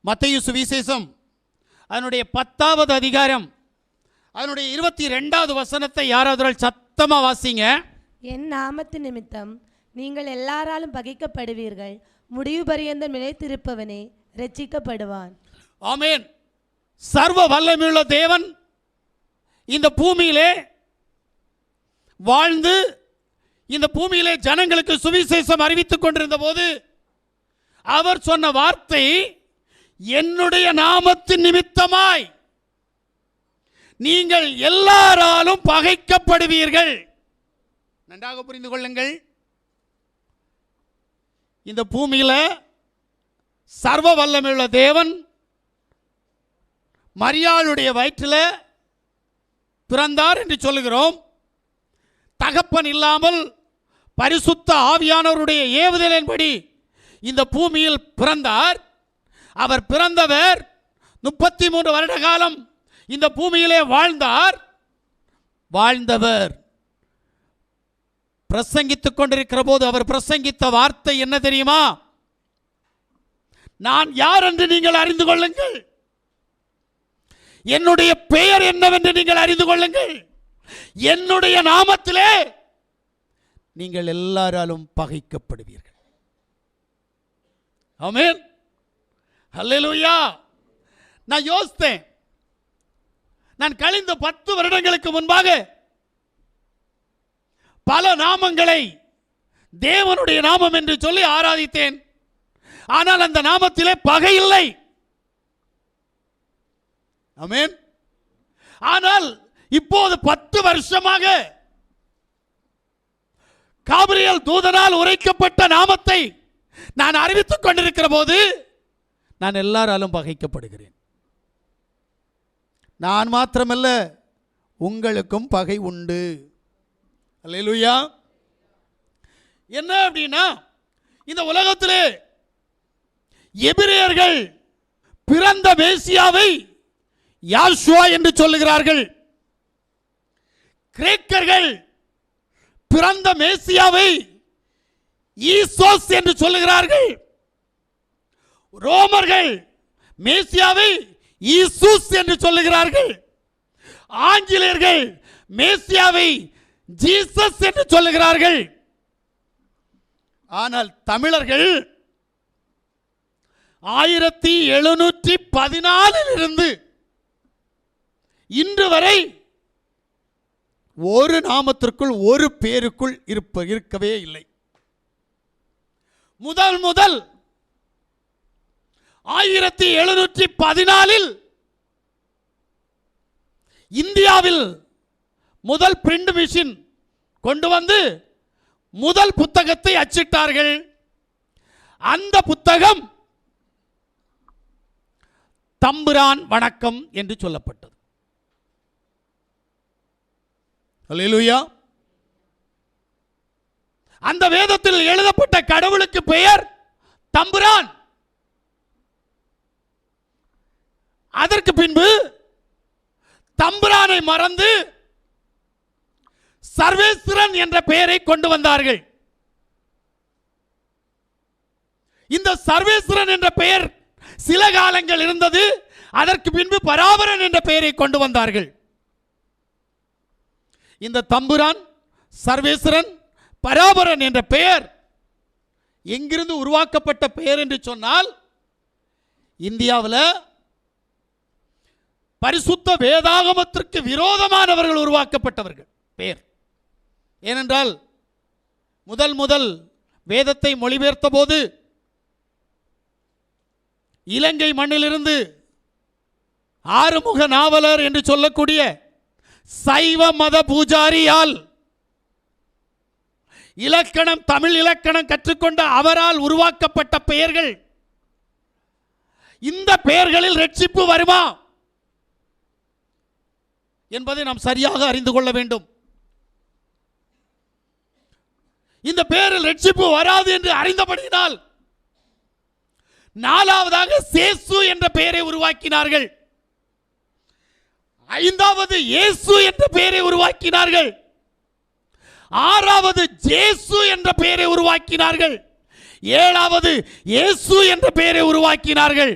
மத்தேயு சுவிசேஷம் அதனுடைய 10வது அதிகாரம் அதனுடைய 22வது வசனத்தை யாராவது சத்தமா வாசிங்க. என் நாமத்து நிமித்தம் நீங்கள் எல்லாராலும் பகைக்கப்படுவீர்கள், முடிவு பரியந்தம் நிலைத்திருப்பவனே ரட்சிக்கப்படுவான். ஆமென். சர்வ வல்லமையுள்ள தேவன் இந்த பூமியிலே வாழ்ந்து இந்த பூமியிலே ஜனங்களுக்கு சுவிசேஷம் அறிவித்துக் கொண்டிருந்த போது அவர் சொன்ன வார்த்தை, என்னுடைய நாமத்தின் நிமித்தமாய் நீங்கள் எல்லாராலும் பகைக்கப்படுவீர்கள். நன்றாக புரிந்து கொள்ளுங்கள். இந்த பூமியில சர்வ வல்லமையுள்ள தேவன் மரியாளுடைய வயிற்றில் பிறந்தார் என்று சொல்லுகிறோம். தகப்பன் இல்லாமல் பரிசுத்த ஆவியானவருடைய ஏவுதலின்படி இந்த பூமியில் பிறந்தார். அவர் பிறந்தவர் 33 வருட காலம் இந்த பூமியிலே வாழ்ந்தார். வாழ்ந்தவர் பிரசங்கித்துக் கொண்டிருக்கிற போது அவர் பிரசங்கித்த வார்த்தை என்ன தெரியுமா? நான் யார் என்று நீங்கள் அறிந்து கொள்ளுங்கள், என்னுடைய பெயர் என்னவென்று நீங்கள் அறிந்து கொள்ளுங்கள், என்னுடைய நாமத்திலே நீங்கள் எல்லாராலும் பகைக்கப்படுவீர்கள். ஆமென். அல்லேலூயா. நான் யோசித்தேன், நான் கழிந்த 10 வருடங்களுக்கு முன்பாக பல நாமங்களை தேவனுடைய நாமம் என்று சொல்லி ஆராதித்தேன். ஆனால் அந்த நாமத்திலே பகை இல்லை. ஆமென். ஆனால் இப்போது 10 வருஷமாக காபிரியல் தூதனால் உரைக்கப்பட்ட நாமத்தை நான் அறிவித்துக் கொண்டிருக்கிற போது நான் எல்லாராலும் பகைக்கப்படுகிறேன். நான் மாத்திரமல்ல, உங்களுக்கும் பகை உண்டு. அல்லேலூயா. என்ன அப்படின்னா, இந்த உலகத்திலே எபிரேயர்கள் பிறந்த மேசியாவை யாஷுவா என்று சொல்லுகிறார்கள். கிரேக்கர்கள் பிறந்த மேசியாவை ஈசோஸ் என்று சொல்லுகிறார்கள். ரோமர்கள் மேசியாவை ஈசூஸ் என்று சொல்லுகிறார்கள். ஆங்கிலேயர்கள் மேசியாவை ஜீசஸ் என்று சொல்லுகிறார்கள். ஆனால் தமிழர்கள் 1714 இருந்து இன்று வரை ஒரு நாமத்திற்குள் ஒரு பேருக்குள் இருக்கவே இல்லை. முதல் 1714 இந்தியாவில் முதல் பிரிண்ட் மிஷின் கொண்டு வந்து முதல் புத்தகத்தை அச்சிட்டார்கள். அந்த புத்தகம் தம்புரான் வணக்கம் என்று சொல்லப்பட்டது. அல்லேலூயா. அந்த வேதத்தில் எழுதப்பட்ட கடவுளுக்கு பெயர் தம்புரான். அதற்கு பின்பு தம்புரானை மறந்து சர்வேஸ்வரன் என்ற பெயரை கொண்டு வந்தார்கள். இந்த சர்வேஸ்வரன் என்ற பெயர் சில காலங்கள் இருந்தது. அதற்கு பின்பு பராபரன் என்ற பெயரை கொண்டு வந்தார்கள். இந்த தம்புரான், சர்வேஸ்வரன், பராபரன் என்ற பெயர் எங்கிருந்து உருவாக்கப்பட்ட பெயர் என்று சொன்னால், இந்தியாவில் பரிசுத்த வேதாகமத்திற்கு விரோதமானவர்கள் உருவாக்கப்பட்டவர்கள் பெயர். ஏனென்றால் முதல் வேதத்தை மொழிபெயர்த்த போது இலங்கை மண்ணிலிருந்து ஆறுமுக நாவலர் என்று சொல்லக்கூடிய சைவ மத பூஜாரியால் இலக்கணம், தமிழ் இலக்கணம் கற்றுக்கொண்ட அவரால் உருவாக்கப்பட்ட பெயர்கள். இந்த பெயர்களில் ரட்சிப்பு வருமா என்பதை நாம் சரியாக அறிந்து கொள்ள வேண்டும். இந்த பெயரில் ரட்சிப்பு வராது என்று அறிந்தபடியினால் 4வதாக சேசு என்ற பெயரை உருவாக்கினார்கள். 5வது இயேசு என்ற பெயரை உருவாக்கினார்கள். 6வது ஜேசு என்ற பெயரை உருவாக்கினார்கள். 7வது இயேசு என்ற பெயரை உருவாக்கினார்கள்.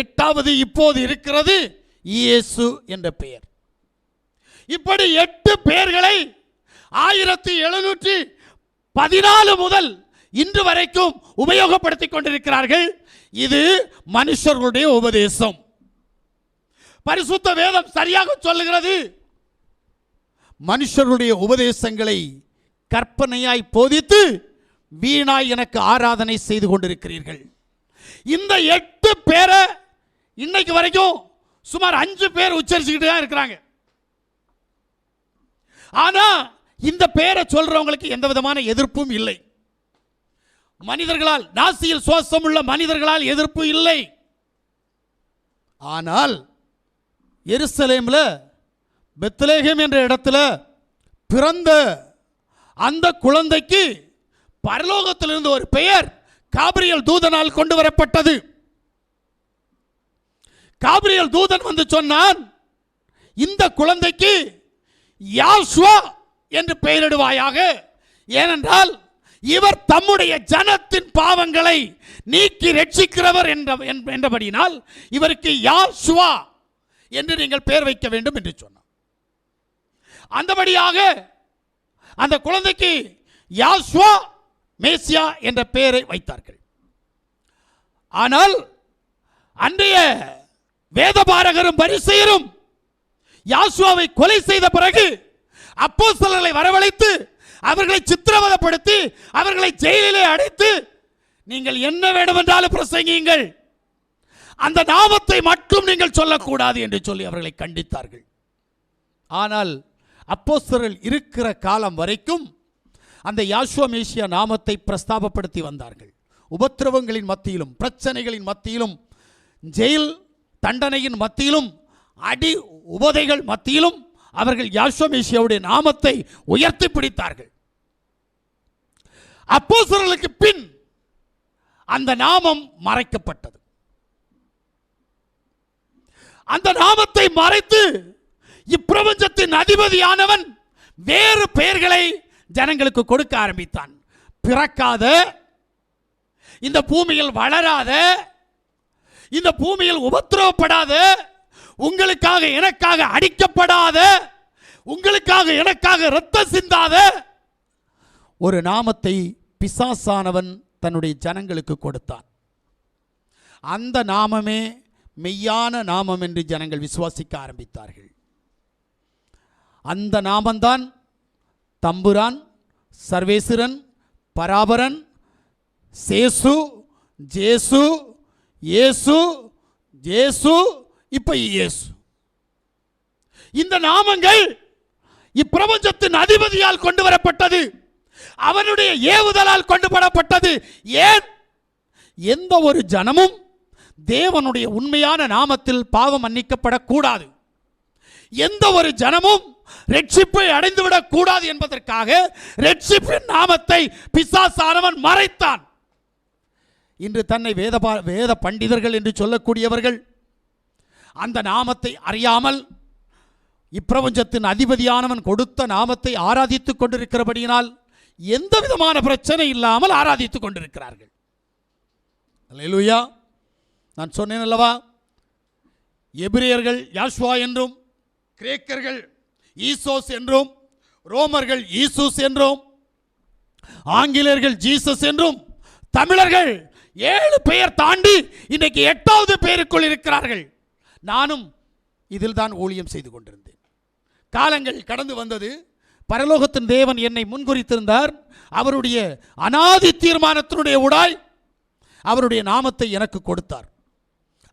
8வது இப்போது இருக்கிறது இயேசு என்ற பெயர். இப்படி 8 பெயர்களை 1714 முதல் இன்று வரைக்கும் உபயோகப்படுத்திக் கொண்டிருக்கிறார்கள். இது மனுஷர்களுடைய உபதேசம். பரிசுத்த வேதம் சரியாக சொல்லுகிறது, மனுஷருடைய உபதேசங்களை கற்பனையாய் போதித்து வீணாய் எனக்கு ஆராதனை செய்து கொண்டிருக்கிறீர்கள். இந்த 8 பேரை இன்னைக்கு வரைக்கும் சுமார் 5 பேர் உச்சரிச்சுக்கிட்டு தான் இருக்கிறாங்க. ஆனா இந்த பேரை சொல்றவங்களுக்கு எந்த விதமான எதிர்ப்பும் இல்லை. மனிதர்களால், நாசியில் சுவாசம் உள்ள மனிதர்களால் எதிர்ப்பு இல்லை. ஆனால் எருசலேம்ல பெத்லகேம் என்ற இடத்துல பிறந்த அந்த குழந்தைக்கு பரலோகத்திலிருந்து ஒரு பெயர் காபிரியல் தூதனால் கொண்டு வரப்பட்டது. காபிரியல் தூதன் வந்து சொன்னான், இந்த குழந்தைக்கு யாசுவா என்று பெயரிடுவாயாக, ஏனென்றால் இவர் தம்முடைய ஜனத்தின் பாவங்களை நீக்கி ரட்சிக்கிறவர் என்றபடியினால் இவருக்கு யாசுவா என்று நீங்கள் பெயர் வைக்க வேண்டும் என்று சொன்னார். அந்தபடியாக அந்த குழந்தைக்கு யாசுவா மேசியா என்ற பெயரை வைத்தார்கள். ஆனால் அன்றைய வேதபாரகரும் பரிசேயரும் யாசுவாவை கொலை செய்த பிறகு அப்போஸ்தலர்களை வரவழைத்து அவர்களை சித்திரவதைப்படுத்தி அவர்களை ஜெயிலிலே அடைத்து, நீங்கள் என்ன வேண்டுமென்றாலும் பிரசங்கியுங்கள், அந்த நாமத்தை மட்டும் நீங்கள் சொல்லக்கூடாது என்று சொல்லி அவர்களை கண்டித்தார்கள். ஆனால் அப்போஸ்தலர்கள் இருக்கிற காலம் வரைக்கும் அந்த யாசுவா மேசியா நாமத்தை பிரஸ்தாபப்படுத்தி வந்தார்கள். உபத்திரவங்களின் மத்தியிலும், பிரச்சனைகளின் மத்தியிலும், ஜெயில் தண்டனையின் மத்தியிலும், அடி உபதைகள் மத்தியிலும் அவர்கள் யாசுவா மேசியாவுடைய நாமத்தை உயர்த்தி பிடித்தார்கள். அப்போஸ்தலர்களுக்கு பின் அந்த நாமம் மறைக்கப்பட்டது. அந்த நாமத்தை மறைத்து இப்பிரபஞ்சத்தின் அதிபதியானவன் வேறு பெயர்களை ஜனங்களுக்கு கொடுக்க ஆரம்பித்தான். பிறக்காத, இந்த பூமியில் வளராத, இந்த பூமியில் உபத்திரவப்படாத, உங்களுக்காக எனக்காக அடிக்கப்படாத, உங்களுக்காக எனக்காக இரத்தம் சிந்தாத ஒரு நாமத்தை பிசாசானவன் தன்னுடைய ஜனங்களுக்கு கொடுத்தான். அந்த நாமமே மெய்யான நாமம் என்று ஜனங்கள் விசுவாசிக்க ஆரம்பித்தார்கள். அந்த நாமம்தான் தம்புரான், சர்வேஸ்வரன், பராபரன், சேசு, ஜேசு, இயேசு, ஜேசு, இப்ப இயேசு. இந்த நாமங்கள் இப்பிரபஞ்சத்தின் அதிபதியால் கொண்டு வரப்பட்டது, அவனுடைய ஏவுதலால் கொண்டு வரப்பட்டது. ஏன்? எந்த ஒரு ஜனமும் தேவனுடைய உண்மையான நாமத்தில் பாவம் மன்னிக்கப்படக்கூடாது, எந்த ஒரு ஜனமும் ரட்சிப்பை அடைந்துவிடக் கூடாது என்பதற்காக ரட்சிப்பின் நாமத்தை பிசாசானவன் மறைத்தான். இன்று தன்னை வேத பண்டிதர்கள் என்று சொல்லக்கூடியவர்கள் அந்த நாமத்தை அறியாமல் இப்பிரபஞ்சத்தின் அதிபதியானவன் கொடுத்த நாமத்தை ஆராதித்துக் கொண்டிருக்கிறபடியினால் எந்த விதமான பிரச்சனை இல்லாமல் ஆராதித்துக் கொண்டிருக்கிறார்கள். அல்லேலூயா. நான் சொன்னேன் அல்லவா, எபிரேயர்கள் யாசுவா என்றும், கிரேக்கர்கள் ஈசோஸ் என்றும், ரோமர்கள் ஈசூஸ் என்றும், ஆங்கிலேயர்கள் ஜீசஸ் என்றும், தமிழர்கள் 7 பெயர் தாண்டி இன்னைக்கு 8வது பெயருக்குள் இருக்கிறார்கள். நானும் இதில் தான் ஊழியம் செய்து கொண்டிருந்தேன். காலங்கள் கடந்து வந்தது. பரலோகத்தின் தேவன் என்னை முன்குறித்திருந்தார். அவருடைய அநாதி தீர்மானத்தினுடைய ஊடாய் அவருடைய நாமத்தை எனக்கு கொடுத்தார்.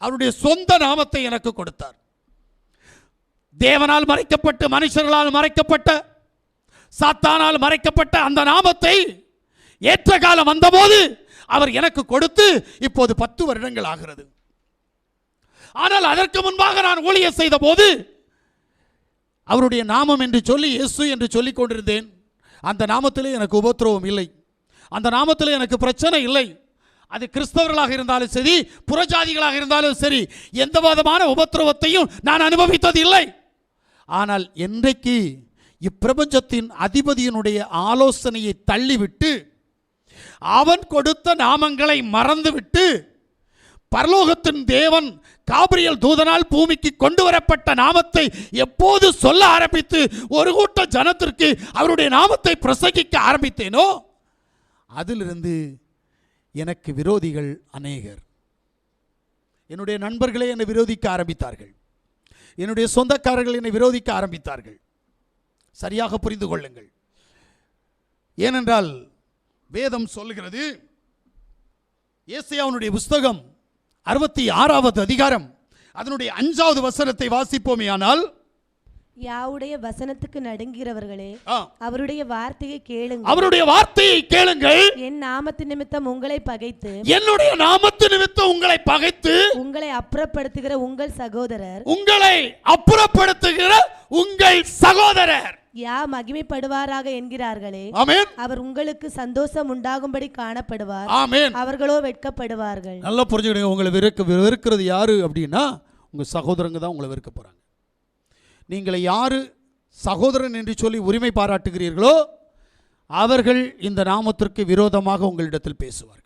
அவருடைய சொந்த நாமத்தை எனக்கு கொடுத்தார். தேவனால் மறைக்கப்பட்டு, மனுஷர்களால் மறைக்கப்பட்ட, சாத்தானால் மறைக்கப்பட்ட அந்த நாமத்தை ஏற்ற காலம் வந்தபோது அவர் எனக்கு கொடுத்து இப்போது 10 வருடங்கள் ஆகிறது. ஆனால் அதற்கு முன்பாக நான் ஊழியம் செய்த போது அவருடைய நாமம் என்று சொல்லி இயேசு என்று சொல்லிக் கொண்டிருந்தேன். அந்த நாமத்திலே எனக்கு உபத்திரவம் இல்லை, அந்த நாமத்திலே எனக்கு பிரச்சனை இல்லை. அது கிறிஸ்தவர்களாக இருந்தாலும் சரி, புறஜாதிகளாக இருந்தாலும் சரி, எந்த விதமான உபத்திரவத்தையும் நான் அனுபவித்தது இல்லை. ஆனால் என்றைக்கு இப்பிரபஞ்சத்தின் அதிபதியினுடைய ஆலோசனையை தள்ளிவிட்டு அவன் கொடுத்த நாமங்களை மறந்துவிட்டு பரலோகத்தின் தேவன் காபிரியல் தூதனால் பூமிக்கு கொண்டு வரப்பட்ட நாமத்தை எப்போது சொல்ல ஆரம்பித்து ஒரு கூட்ட ஜனத்திற்கு அவருடைய நாமத்தை பிரசங்கிக்க ஆரம்பித்தேனோ அதிலிருந்து எனக்கு விரோதிகள் அநேகர். என்னுடைய நண்பர்களே என்னை விரோதிக்க ஆரம்பித்தார்கள். என்னுடைய சொந்தக்காரர்கள் என்னை விரோதிக்க ஆரம்பித்தார்கள். சரியாக புரிந்து கொள்ளுங்கள். ஏனென்றால் வேதம் சொல்லுகிறது, ஏசாயாவினுடைய புஸ்தகம் 66வது அதிகாரம் அதனுடைய 5வது வசனத்தை வாசிப்போமேயானால், யாவுடைய வசனத்துக்கு நடுங்கிறவர்களே அவருடைய வார்த்தையை கேளுங்கள், அவருடைய வார்த்தையை கேளுங்கள். என் நாமத்து நிமித்தம் உங்களை பகைத்து, என்னுடைய நாமத்து நிமித்தம் உங்களை பகைத்து, உங்களை அப்புறப்படுத்துகிற உங்கள் சகோதரர், உங்களை அப்புறப்படுத்துகிற உங்கள் சகோதரர் யா மகிமைப்படுவாராக என்கிறார்களே, ஆமென். அவர் உங்களுக்கு சந்தோஷம் உண்டாகும்படி காணப்படுவார், ஆமென். அவர்களோ வெட்கப்படுவார்கள். நல்லா புரிஞ்சுக்கிடுங்க. உங்களை வெறுக்கிறது யாரு அப்படின்னா உங்க சகோதரங்க தான் உங்களை வெறுக்க போறாங்க. நீங்களை யாரு சகோதரன் என்று சொல்லி உரிமை பாராட்டுகிறீர்களோ அவர்கள் இந்த நாமத்திற்கு விரோதமாக உங்களிடத்தில் பேசுவார்கள்.